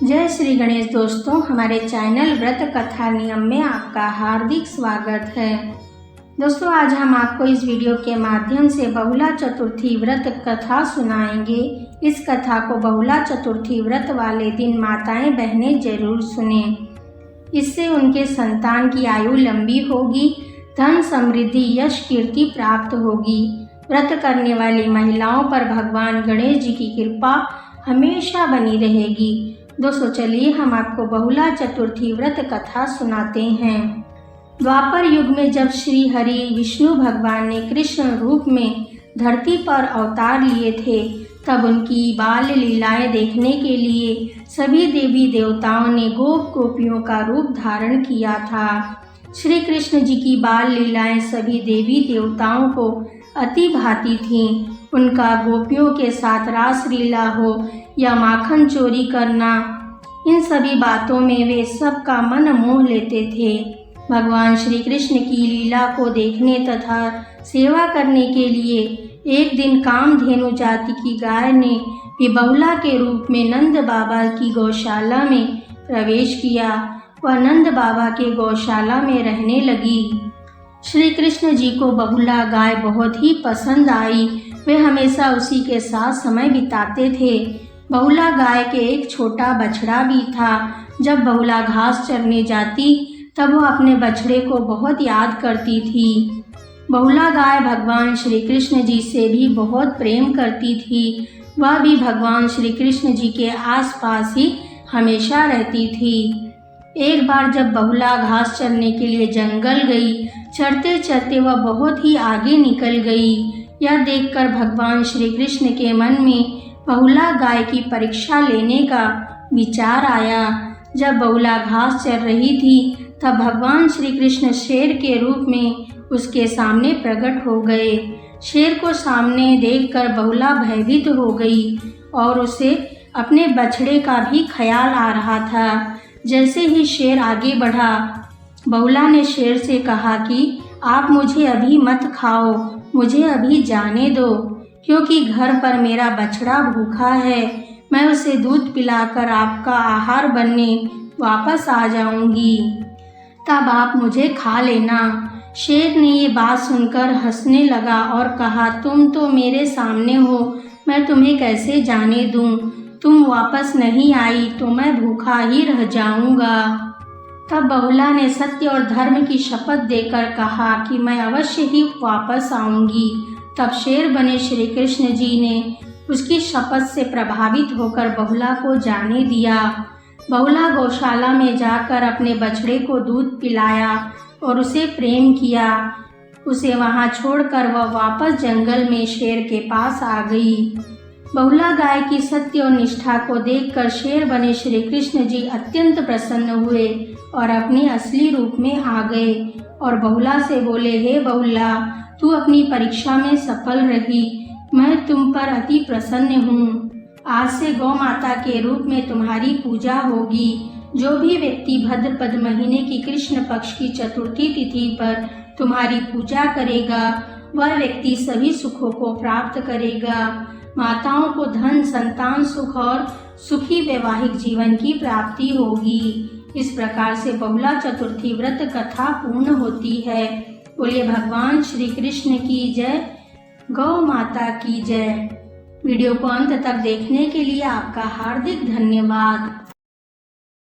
जय श्री गणेश दोस्तों, हमारे चैनल व्रत कथा नियम में आपका हार्दिक स्वागत है। दोस्तों, आज हम आपको इस वीडियो के माध्यम से बहुला चतुर्थी व्रत कथा सुनाएंगे। इस कथा को बहुला चतुर्थी व्रत वाले दिन माताएं बहनें जरूर सुनें। इससे उनके संतान की आयु लंबी होगी, धन समृद्धि यश कीर्ति प्राप्त होगी। व्रत करने वाली महिलाओं पर भगवान गणेश जी की कृपा हमेशा बनी रहेगी। दोस्तों, चलिए हम आपको बहुला चतुर्थी व्रत कथा सुनाते हैं। द्वापर युग में जब श्री हरि विष्णु भगवान ने कृष्ण रूप में धरती पर अवतार लिए थे, तब उनकी बाल लीलाएं देखने के लिए सभी देवी देवताओं ने गोप गोपियों का रूप धारण किया था। श्री कृष्ण जी की बाल लीलाएं सभी देवी देवताओं को अति भाती थीं। उनका गोपियों के साथ रास लीला हो या माखन चोरी करना, इन सभी बातों में वे सबका मन मोह लेते थे। भगवान श्री कृष्ण की लीला को देखने तथा सेवा करने के लिए एक दिन कामधेनु जाति की गाय ने भी बहुला के रूप में नंद बाबा की गौशाला में प्रवेश किया। वह नंद बाबा के गौशाला में रहने लगी। श्री कृष्ण जी को बहुला गाय बहुत ही पसंद आई। वे हमेशा उसी के साथ समय बिताते थे। बहुला गाय के एक छोटा बछड़ा भी था। जब बहुला घास चरने जाती तब वह अपने बछड़े को बहुत याद करती थी। बहुला गाय भगवान श्री कृष्ण जी से भी बहुत प्रेम करती थी। वह भी भगवान श्री कृष्ण जी के आसपास ही हमेशा रहती थी। एक बार जब बहुला घास चरने के लिए जंगल गई, चरते चरते वह बहुत ही आगे निकल गई। यह देखकर भगवान श्री कृष्ण के मन में बहुला गाय की परीक्षा लेने का विचार आया। जब बहुला घास चर रही थी तब भगवान श्री कृष्ण शेर के रूप में उसके सामने प्रकट हो गए। शेर को सामने देखकर बहुला भयभीत हो गई और उसे अपने बछड़े का भी ख्याल आ रहा था। जैसे ही शेर आगे बढ़ा, बहुला ने शेर से कहा कि आप मुझे अभी मत खाओ, मुझे अभी जाने दो, क्योंकि घर पर मेरा बछड़ा भूखा है। मैं उसे दूध पिलाकर आपका आहार बनने वापस आ जाऊंगी, तब आप मुझे खा लेना। शेर ने ये बात सुनकर हंसने लगा और कहा, तुम तो मेरे सामने हो, मैं तुम्हें कैसे जाने दूं? तुम वापस नहीं आई तो मैं भूखा ही रह जाऊंगा। तब बहुला ने सत्य और धर्म की शपथ देकर कहा कि मैं अवश्य ही वापस आऊंगी। तब शेर बने श्री कृष्ण जी ने उसकी शपथ से प्रभावित होकर बहुला को जाने दिया। बहुला गौशाला में जाकर अपने बछड़े को दूध पिलाया और उसे प्रेम किया। उसे वहां छोड़कर वह वापस जंगल में शेर के पास आ गई। बहुला गाय की सत्य और निष्ठा को देखकर शेर बने श्री कृष्ण जी अत्यंत प्रसन्न हुए और अपने असली रूप में आ गए और बहुला से बोले, हे बहुला, तू अपनी परीक्षा में सफल रही। मैं तुम पर अति प्रसन्न हूँ। आज से गौ माता के रूप में तुम्हारी पूजा होगी। जो भी व्यक्ति भाद्रपद महीने की कृष्ण पक्ष की चतुर्थी तिथि पर तुम्हारी पूजा करेगा, वह व्यक्ति सभी सुखों को प्राप्त करेगा। माताओं को धन, संतान सुख और सुखी वैवाहिक जीवन की प्राप्ति होगी। इस प्रकार से बहुला चतुर्थी व्रत कथा पूर्ण होती है। बोलिए भगवान श्री कृष्ण की जय, गौ माता की जय। वीडियो को अंत तक देखने के लिए आपका हार्दिक धन्यवाद।